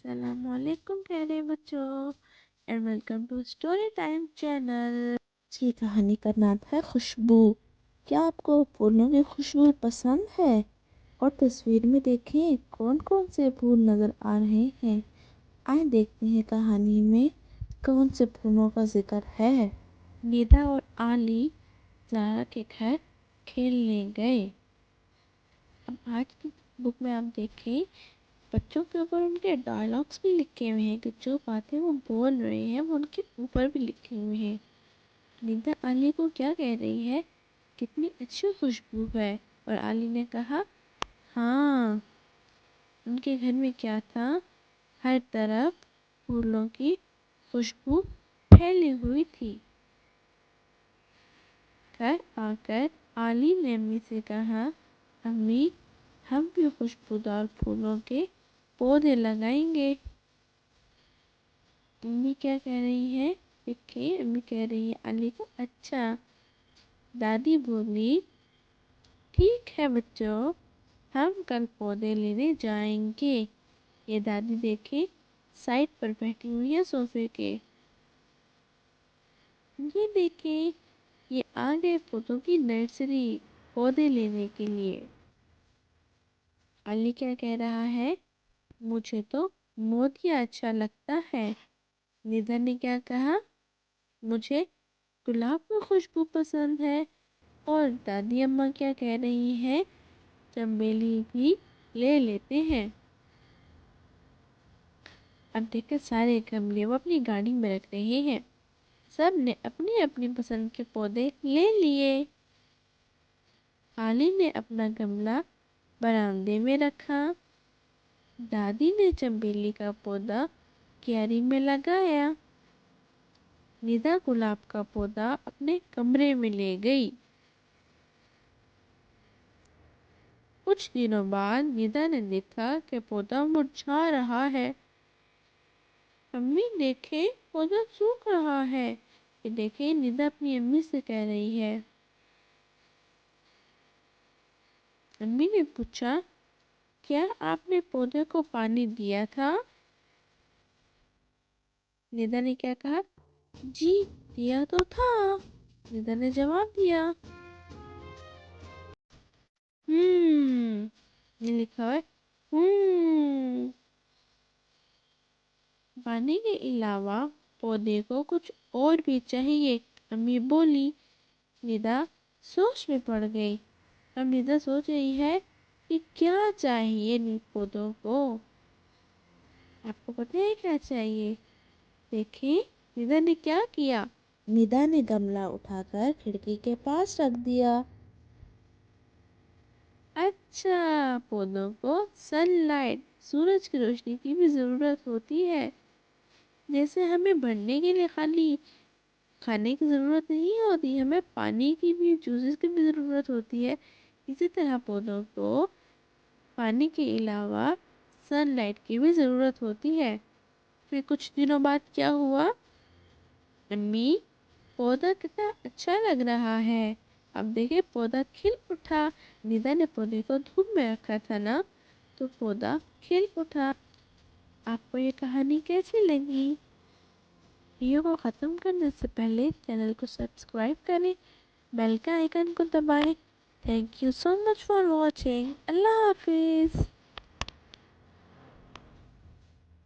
السلام علیکم پیارے بچوں and welcome to story time channel. آج کی کہانی کا نام ہے خوشبو۔ کیا آپ کو پھولوں کی خوشبو پسند ہے؟ اور تصویر میں دیکھیں کون کون سے پھول نظر آ رہے ہیں۔ آئیں دیکھتے ہیں کہانی میں کون سے پھولوں کا ذکر ہے۔ نیدا اور علی زارا کے گھر کھیلنے گئے۔ اب آج کی بک میں آپ دیکھیں بچوں کے اوپر ان کے ڈائلاگس بھی لکھے ہوئے ہیں کہ جو باتیں وہ بول رہے ہیں وہ ان کے اوپر بھی لکھے ہوئے ہیں۔ نیدا علی کو کیا کہہ رہی ہے؟ کتنی اچھی خوشبو ہے۔ اور علی نے کہا ہاں۔ ان کے گھر میں کیا تھا؟ ہر طرف پھولوں کی خوشبو پھیلی ہوئی تھی۔ گھر آ کر علی نے امی سے کہا امی ہم بھی خوشبودار پھولوں کے پودے لگائیں گے۔ امی کیا کہہ رہی ہے؟ دیکھیں امی کہہ رہی ہے علی کو اچھا۔ دادی بولی ٹھیک ہے بچوں ہم کل پودے لینے جائیں گے۔ یہ دادی دیکھیں سائڈ پر بیٹھی ہوئی ہے صوفے کے۔ یہ دیکھیں یہ آگے پودوں کی نرسری پودے لینے کے لیے۔ علی کیا کہہ رہا ہے؟ مجھے تو موتیا اچھا لگتا ہے۔ نیدا نے کیا کہا؟ مجھے گلاب کی خوشبو پسند ہے۔ اور دادی اماں کیا کہہ رہی ہیں؟ چمیلی بھی لے لیتے ہیں۔ اب دیکھیں سارے گملے وہ اپنی گاڑی میں رکھ رہے ہیں۔ سب نے اپنی اپنی پسند کے پودے لے لیے۔ علی نے اپنا گملہ برآمدے میں رکھا۔ دادی نے چمیلی کا پودا کیاری میں لگایا۔ نیدا گلاب کا پودا اپنے کمرے میں لے گئی۔ کچھ دنوں بعد نیدا نے دیکھا کہ پودا مرجھا رہا ہے۔ امی دیکھیں پودا سوکھ رہا ہے۔ یہ دیکھیں نیدا اپنی امی سے کہہ رہی ہے۔ امی نے پوچھا کیا آپ نے پودے کو پانی دیا تھا؟ نیدا نے کیا کہا؟ جی دیا تو تھا۔ نیدا نے جواب دیا۔ یہ لکھا ہے پانی کے علاوہ پودے کو کچھ اور بھی چاہیے، امی بولی۔ نیدا سوچ میں پڑ گئی۔ اب نیدا سوچ رہی ہے کہ کیا چاہیے پودوں کو۔ آپ کو پتہ ہے کیا چاہیے؟ دیکھیں نیدا نے کیا کیا۔ نیدا نے گملہ اٹھا کر کھڑکی کے پاس رکھ دیا۔ اچھا پودوں کو سن لائٹ سورج کی روشنی کی بھی ضرورت ہوتی ہے۔ جیسے ہمیں بڑھنے کے لیے خالی کھانے کی ضرورت نہیں ہوتی، ہمیں پانی کی بھی جوسز کی بھی ضرورت ہوتی ہے۔ اسی طرح پودوں کو پانی کے علاوہ سن لائٹ کی بھی ضرورت ہوتی ہے۔ پھر کچھ دنوں بعد کیا ہوا؟ امی پودا کتنا اچھا لگ رہا ہے۔ اب دیکھیں پودا کھل اٹھا۔ نیدا نے پودے کو دھوپ میں رکھا تھا نا تو پودا کھل اٹھا۔ آپ کو یہ کہانی کیسی لگی؟ ویڈیو کو ختم کرنے سے پہلے چینل کو سبسکرائب کریں، بیل کا آئیکن کو دبائیں۔ Thank you so much for watching. Allah حافظ۔